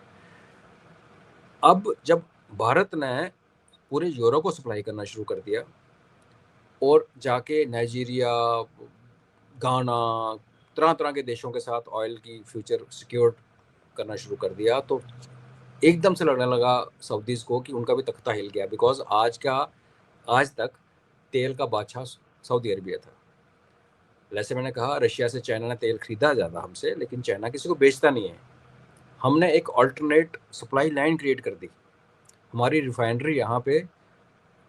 Speaker 2: अब जब भारत ने पूरे यूरोप को सप्लाई करना शुरू कर दिया और जाके नाइजीरिया, गाना, तरह तरह के देशों के साथ ऑयल की फ्यूचर सिक्योर करना शुरू कर दिया, तो एकदम से लगने लगा सऊदीज को कि उनका भी तख्ता हिल गया। बिकॉज आज तक तेल का बादशाह सऊदी अरबिया था। जैसे मैंने कहा, रशिया से चाइना ने तेल खरीदा ज़्यादा हमसे, लेकिन चाइना किसी को बेचता नहीं है। हमने एक अल्टरनेट सप्लाई लाइन क्रिएट कर दी। हमारी रिफाइनरी यहाँ पे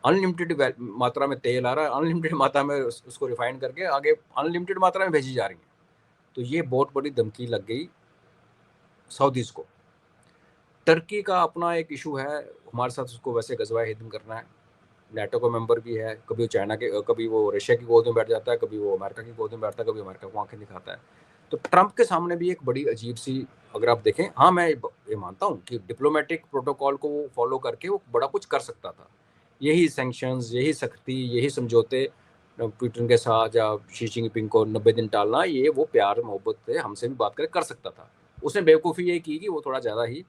Speaker 2: अनलिमिटेड मात्रा में तेल आ रहा है, अनलिमिटेड मात्रा में उसको रिफाइन करके आगे अनलिमिटेड मात्रा में भेजी जा रही है। तो ये बहुत बड़ी धमकी लग गई सऊदीज को। टर्की का अपना एक इशू है हमारे साथ, उसको वैसे गजवा हिंद करना है। नेटो का मेंबर भी है, कभी वो चाइना के, कभी वो रशिया की गोद में बैठ जाता है, कभी वो अमेरिका की गोद में बैठता है, कभी अमेरिका को आंखें दिखाता है। तो ट्रंप के सामने भी एक बड़ी अजीब सी, अगर आप देखें, हाँ मैं ये मानता हूँ कि डिप्लोमेटिक प्रोटोकॉल को वो फॉलो करके वो बड़ा कुछ कर सकता था। यही सैंक्शंस, यही सख्ती, यही समझौते पुतिन के साथ या शी जिनपिंग को 90 दिन टालना, ये वो प्यार मोहब्बत से हमसे भी बात कर सकता था। उसने बेवकूफ़ी ये की कि वो थोड़ा ज़्यादा ही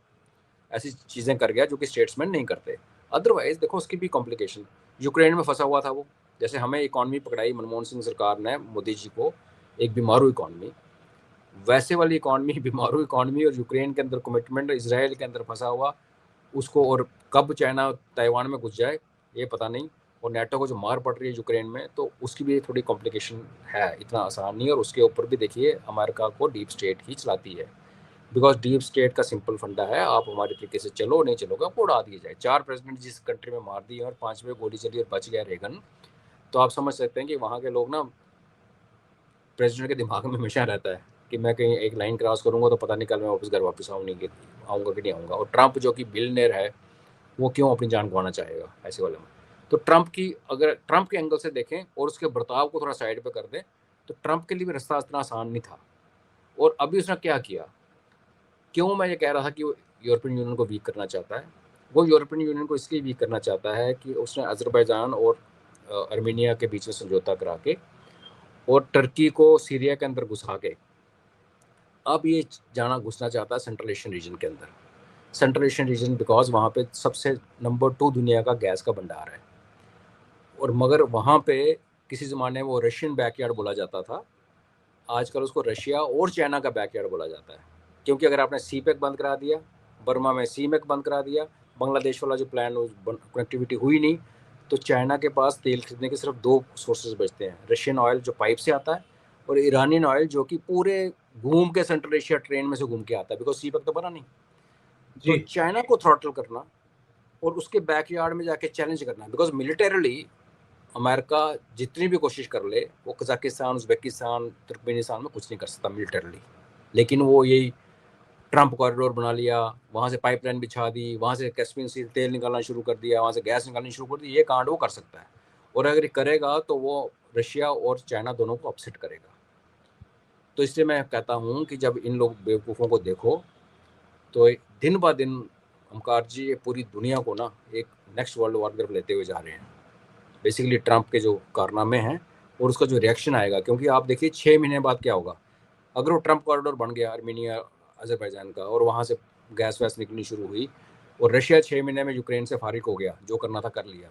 Speaker 2: ऐसी चीज़ें कर गया जो कि स्टेट्समैन नहीं करते। अदरवाइज देखो उसकी भी कॉम्प्लिकेशन, यूक्रेन में फंसा हुआ था वो। जैसे हमें इकॉनमी पकड़ाई मनमोहन सिंह सरकार ने मोदी जी को, एक बीमारू इकॉनमी, वैसे वाली इकॉनमी, बीमारू इकॉनमी और यूक्रेन के अंदर कमिटमेंट, इसराइल के अंदर फंसा हुआ उसको, और कब चाइना ताइवान में घुस जाए ये पता नहीं, और नेटो को जो मार पड़ रही है यूक्रेन में, तो उसकी भी थोड़ी कॉम्प्लिकेशन है, इतना आसान नहीं। और उसके ऊपर भी देखिए अमेरिका को डीप स्टेट ही चलाती है। बिकॉज डीप स्टेट का सिंपल फंडा है, आप हमारे तरीके से चलो, नहीं चलोगे आपको उड़ा दिया जाए। 4 प्रेसिडेंट जिस कंट्री में मार दिए और 5वें गोली चली और बच गया रेगन, तो आप समझ सकते हैं कि वहाँ के लोग ना, प्रेसिडेंट के दिमाग में हमेशा रहता है कि मैं कहीं एक लाइन क्रॉस करूँगा तो पता नहीं कल मैं वापस आऊँगा कि नहीं आऊँगा। और ट्रंप जो कि बिलियनेयर है, वो क्यों अपनी जान गंवाना चाहेगा ऐसे वाले में। तो ट्रंप की, अगर ट्रंप के एंगल से देखें और उसके बर्ताव को थोड़ा साइड पे कर दें, तो ट्रंप के लिए भी रास्ता इतना आसान नहीं था। और अभी उसने क्या किया, क्यों मैं ये कह रहा था कि वो यूरोपियन यूनियन को वीक करना चाहता है। वो यूरोपियन यूनियन को इसलिए वीक करना चाहता है कि उसने अजरबैजान और अर्मेनिया के बीच में समझौता करा के और टर्की को सीरिया के अंदर घुसा के अब ये घुसना चाहता है सेंट्रल एशियन रीजन के अंदर। सेंट्रल एशियन रीजन बिकॉज वहाँ पे सबसे नंबर 2 दुनिया का गैस का भंडार है। और मगर वहाँ पे किसी ज़माने में वो रशियन बैकयार्ड बोला जाता था, आजकल उसको रशिया और चाइना का बैकयार्ड बोला जाता है। क्योंकि अगर आपने CPEC बंद करा दिया, बर्मा में CMEC बंद करा दिया, बांग्लादेश वाला जो प्लान कनेक्टिविटी हुई नहीं, तो चाइना के पास तेल खरीदने के सिर्फ 2 सोर्सेज बचते हैं, रशियन ऑयल जो पाइप से आता है और ईरानियन ऑयल जो कि पूरे घूम के सेंट्रल एशिया ट्रेन में से घूम के आता है, बिकॉज CPEC तो बना नहीं। तो चाइना को थ्रॉटल करना और उसके बैकयार्ड में जाके चैलेंज करना, बिकॉज मिलिटरीली अमेरिका जितनी भी कोशिश कर ले, वो कजाकिस्तान, उज़्बेकिस्तान, तुर्कमेनिस्तान में कुछ नहीं कर सकता मिलिटरली। लेकिन वो यही ट्रंप कॉरिडोर बना लिया, वहाँ से पाइपलाइन बिछा दी, वहाँ से कैस्पियन सी तेल निकालना शुरू कर दिया, वहाँ से गैस निकालनी शुरू कर दी। ये कांड वो कर सकता है, और अगर ये करेगा तो वो रशिया और चाइना दोनों को अपसेट करेगा। तो इसलिए मैं कहता हूँ कि जब इन लोग बेवकूफ़ों को देखो, तो दिन ब दिन ओमकार जी ये पूरी दुनिया को ना एक नेक्स्ट वर्ल्ड वॉर की तरफ लेते हुए जा रहे हैं। बेसिकली ट्रंप के जो कारनामे हैं और उसका जो रिएक्शन आएगा, क्योंकि आप देखिए 6 महीने बाद क्या होगा। अगर वो ट्रंप कॉरिडोर बन गया आर्मीनिया अजरबैजान का, और वहाँ से गैस वैस निकलनी शुरू हुई, और रशिया 6 महीने में यूक्रेन से फारिग हो गया, जो करना था कर लिया,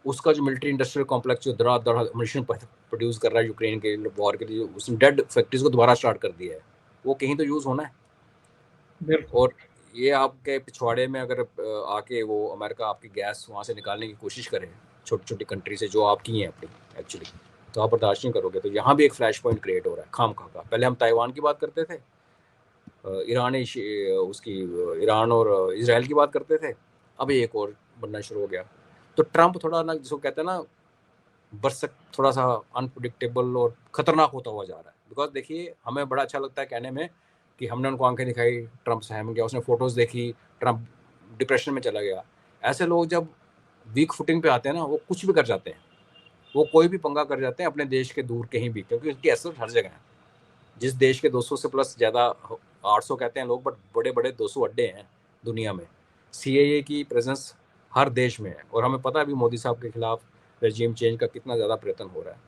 Speaker 2: उसका जो मिलिट्री इंडस्ट्रियल कॉम्प्लेक्स जो धड़ाधड़ अम्यूनिशन प्रोड्यूस कर रहा है यूक्रेन के वॉर के लिए, उसने डेड फैक्ट्रीज को दोबारा स्टार्ट कर दिया है, वो कहीं तो यूज़ होना है।
Speaker 1: बिल्कुल।
Speaker 2: और ये आपके पिछवाड़े में अगर आके वो अमेरिका आपकी गैस वहाँ से निकालने की कोशिश करे, छोटी छोटी कंट्री से जो आपकी हैं अपनी एक्चुअली, तो आप बर्दाश्त नहीं करोगे। तो यहाँ भी एक फ्लैश पॉइंट क्रिएट हो रहा है खाम खा का। पहले हम ताइवान की बात करते थे, ईरान और इसराइल की बात करते थे, अब एक और बनना शुरू हो गया। तो ट्रंप थोड़ा ना, जिसको कहते हैं ना बरसक, थोड़ा सा अनप्रिडिक्टेबल और खतरनाक होता हुआ जा रहा है। बिकॉज देखिए, हमें बड़ा अच्छा लगता है कहने में कि हमने उनको आंखें दिखाई, ट्रंप सहम गया, उसने फोटोज़ देखी, ट्रंप डिप्रेशन में चला गया। ऐसे लोग जब वीक फुटिंग पे आते हैं ना, वो कुछ भी कर जाते हैं, वो कोई भी पंगा कर जाते हैं अपने देश के दूर कहीं भी, क्योंकि उनकी असर हर जगह है। जिस देश के 200 से प्लस ज़्यादा, 800 कहते हैं लोग, बट बड़े बड़े 200 अड्डे हैं दुनिया में। सीएए की प्रेजेंस हर देश में है, और हमें पता है अभी मोदी साहब के खिलाफ रेजिम चेंज का कितना ज़्यादा प्रयत्न हो रहा है।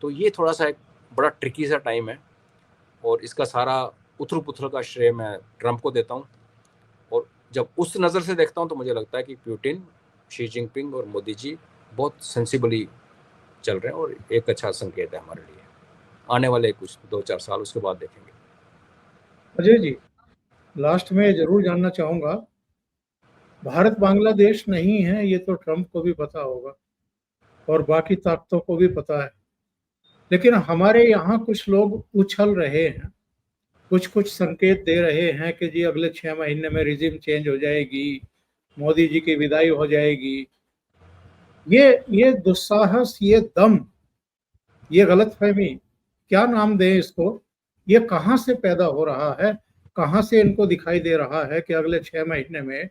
Speaker 2: तो ये थोड़ा सा एक बड़ा ट्रिकी सा टाइम है, और इसका सारा उथल पुथल का श्रेय मैं ट्रंप को देता हूँ। और जब उस नज़र से देखता हूँ तो मुझे लगता है कि पुतिन, शी जिनपिंग और मोदी जी बहुत सेंसिबली चल रहे हैं, और एक अच्छा संकेत है हमारे लिए। आने वाले कुछ 2-4 साल उसके बाद देखेंगे।
Speaker 1: अजय जी, लास्ट में जरूर जानना चाहूंगा, भारत बांग्लादेश नहीं है, ये तो ट्रंप को भी पता होगा और बाकी ताकतों को भी पता है, लेकिन हमारे यहाँ कुछ लोग उछल रहे हैं, कुछ कुछ संकेत दे रहे हैं कि जी अगले 6 महीने में रिजिम चेंज हो जाएगी, मोदी जी की विदाई हो जाएगी। ये दुस्साहस, ये दम, ये गलतफहमी, क्या नाम दें इसको, ये कहाँ से पैदा हो रहा है? कहाँ से इनको दिखाई दे रहा है कि अगले 6 महीने में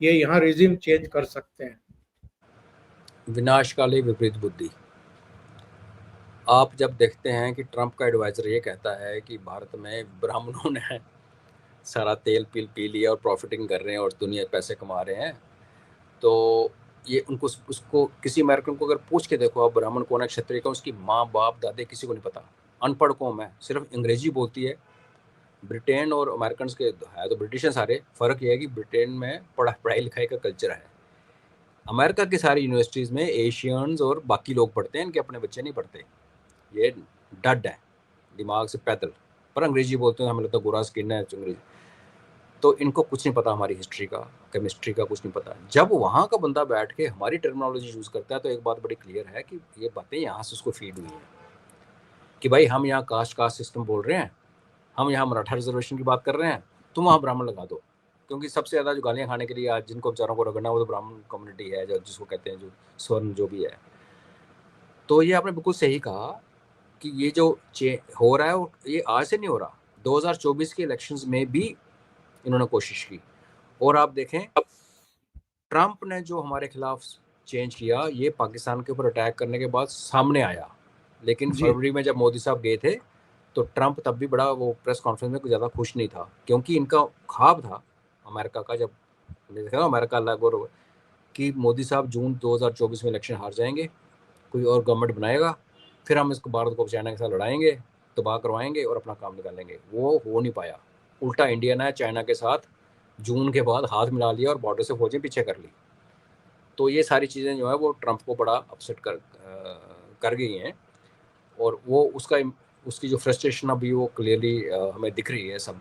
Speaker 1: ये यहाँ रिजिम चेंज कर सकते हैं?
Speaker 2: विनाशकाली विपरीत बुद्धि। आप जब देखते हैं कि ट्रंप का एडवाइजर ये कहता है कि भारत में ब्राह्मणों ने सारा तेल पी लिया और प्रॉफिटिंग कर रहे हैं और दुनिया पैसे कमा रहे हैं, तो ये उनको, उसको किसी अमेरिकन को अगर पूछ के देखो आप ब्राह्मण कौन है, क्षत्रिय कौन, उसकी माँ बाप दादे किसी को नहीं पता। अनपढ़ कौम है, सिर्फ अंग्रेजी बोलती है। ब्रिटेन और अमेरिकन के है तो ब्रिटिश हैं सारे, फ़र्क ये है कि ब्रिटेन में पढ़ाई लिखाई का कल्चर है। अमेरिका की सारी यूनिवर्सिटीज़ में एशियंस और बाकी लोग पढ़ते हैं, इनके अपने बच्चे नहीं पढ़ते। ये डड है दिमाग से पैदल, पर अंग्रेजी बोलते हैं, हमें लगता है गोरा स्किन है अंग्रेजी। तो इनको कुछ नहीं पता हमारी हिस्ट्री का, केमिस्ट्री का कुछ नहीं पता। जब वहाँ का बंदा बैठ के हमारी टर्मिनोलॉजी यूज़ करता है, तो एक बात बड़ी क्लियर है कि ये बातें यहाँ से उसको फीड हुई हैं कि भाई हम यहाँ कास्ट सिस्टम बोल रहे हैं, हम यहाँ मराठा रिजर्वेशन की बात कर रहे हैं, तुम वहाँ ब्राह्मण लगा दो। क्योंकि सबसे ज़्यादा जो गालियाँ खाने के लिए आज जिनको बेचारों को रगड़ना, वो तो ब्राह्मण कम्युनिटी है, जो जिसको कहते हैं जो स्वर्ण जो भी है। तो ये आपने बिल्कुल सही कहा कि ये जो हो रहा है ये आज से नहीं हो रहा। 2024 के इलेक्शंस में भी इन्होंने कोशिश की, और आप देखें अब ट्रंप ने जो हमारे खिलाफ चेंज किया, ये पाकिस्तान के ऊपर अटैक करने के बाद सामने आया। लेकिन
Speaker 1: जी।
Speaker 2: फरवरी में जब मोदी साहब गए थे, तो ट्रंप तब भी बड़ा वो प्रेस कॉन्फ्रेंस में कुछ ज़्यादा खुश नहीं था, क्योंकि इनका ख्वाब था अमेरिका का, जब देखा अमेरिका अलग, और कि मोदी साहब जून 2024 में इलेक्शन हार जाएंगे, कोई और गवर्नमेंट बनाएगा, फिर हम इसको भारत को चाइना के साथ लड़ाएंगे, तबाह करवाएंगे और अपना काम निकालेंगे। वो हो नहीं पाया। उल्टा इंडिया ने चाइना के साथ जून के बाद हाथ मिला लिया और बॉर्डर से फौजें पीछे कर ली। तो ये सारी चीज़ें जो है वो ट्रंप को बड़ा अपसेट कर गई हैं, और वो उसकी जो फ्रस्ट्रेशन अभी वो क्लियरली हमें दिख रही है सब,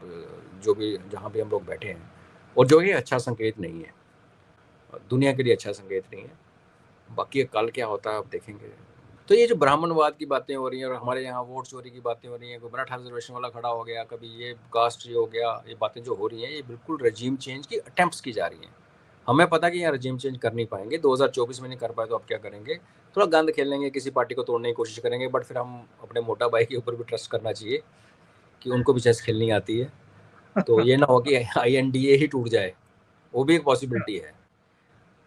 Speaker 2: जो भी जहाँ भी हम लोग बैठे हैं, और जो ये अच्छा संकेत नहीं है, दुनिया के लिए अच्छा संकेत नहीं है। बाकी कल क्या होता है आप देखेंगे। तो ये जो ब्राह्मणवाद की बातें हो रही हैं और हमारे यहाँ वोट चोरी की बातें हो रही हैं, कोई मराठा रिजर्वेशन वाला खड़ा हो गया, कभी ये कास्ट ये हो गया, ये बातें जो हो रही हैं, ये बिल्कुल रजीम चेंज की अटेम्प्ट्स की जा रही हैं। हमें पता कि यहाँ रजीम चेंज कर नहीं पाएंगे, 2024 में नहीं कर पाए तो अब क्या करेंगे, थोड़ा गंद खेल लेंगे, किसी पार्टी को तोड़ने की कोशिश करेंगे, बट फिर हम अपने मोटा भाई के ऊपर भी ट्रस्ट करना चाहिए कि उनको भी चेस खेलनी आती है, तो ये ना हो कि INDA ही टूट जाए, वो भी एक पॉसिबिलिटी है।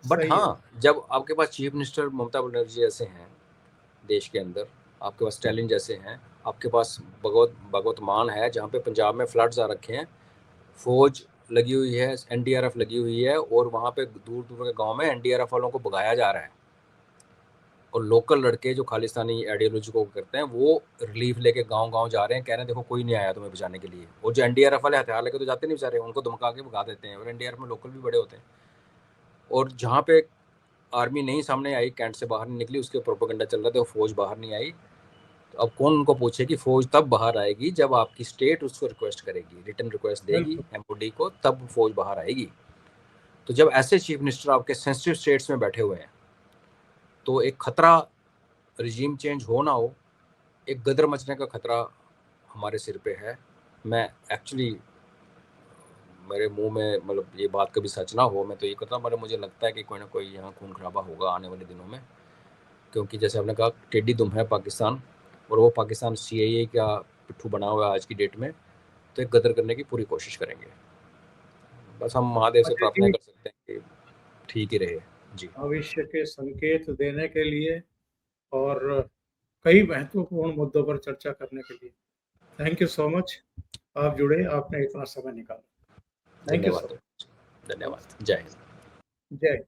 Speaker 2: बट हाँ, जब आपके पास चीफ मिनिस्टर ममता बनर्जी ऐसे हैं देश के अंदर, आपके पास स्टैलिन जैसे हैं, आपके पास भगवत मान है जहाँ पे पंजाब में फ्लड्स आ रखे हैं, फौज लगी हुई है, NDRF लगी हुई है, और वहाँ पे दूर दूर के गांव में NDRF वालों को भगाया जा रहा है, और लोकल लड़के जो खालिस्तानी आइडियोलॉजी को करते हैं वो रिलीफ लेके गांव गांव जा रहे हैं, कह रहे हैं देखो कोई नहीं आया तुम्हें बचाने के लिए। और जो NDRF वाले हथियार लेके तो जाते नहीं बेचारे, उनको धमका के भगा देते हैं, और NDRF में लोकल भी बड़े होते हैं। और जहाँ पे आर्मी नहीं सामने आई, कैंट से बाहर नहीं निकली, उसके प्रोपेगेंडा चल रहा था, फौज बाहर नहीं आई, तो अब कौन उनको पूछे कि फौज तब बाहर आएगी जब आपकी स्टेट उसको रिक्वेस्ट करेगी, रिटर्न रिक्वेस्ट देगी MOD को, तब फौज बाहर आएगी। तो जब ऐसे चीफ मिनिस्टर आपके सेंसिटिव स्टेट्स में बैठे हुए हैं, तो एक खतरा रिजीम चेंज हो ना हो, एक गदर मचने का खतरा हमारे सिर पे है। मैं एक्चुअली, मेरे मुंह में मतलब ये बात कभी सच ना हो, मैं तो ये कहता हूँ, पर मुझे लगता है कि कोई ना कोई यहाँ खून खराबा होगा आने वाले दिनों में, क्योंकि जैसे आपने कहा टेढ़ी दुम है पाकिस्तान, और वो पाकिस्तान CIA का पिट्ठू बना हुआ है आज की डेट में, तो एक गदर करने की पूरी कोशिश करेंगे। बस हम महादेव से प्रार्थना कर सकते हैं कि ठीक ही रहे। जी,
Speaker 1: भविष्य के संकेत देने के लिए और कई महत्वपूर्ण मुद्दों पर चर्चा करने के लिए थैंक यू सो मच। आप जुड़े, आपने इतना समय निकाला। थैंक यू सो
Speaker 2: धन्यवाद,
Speaker 1: मच।
Speaker 2: धन्यवाद, जय हिंद।
Speaker 1: जय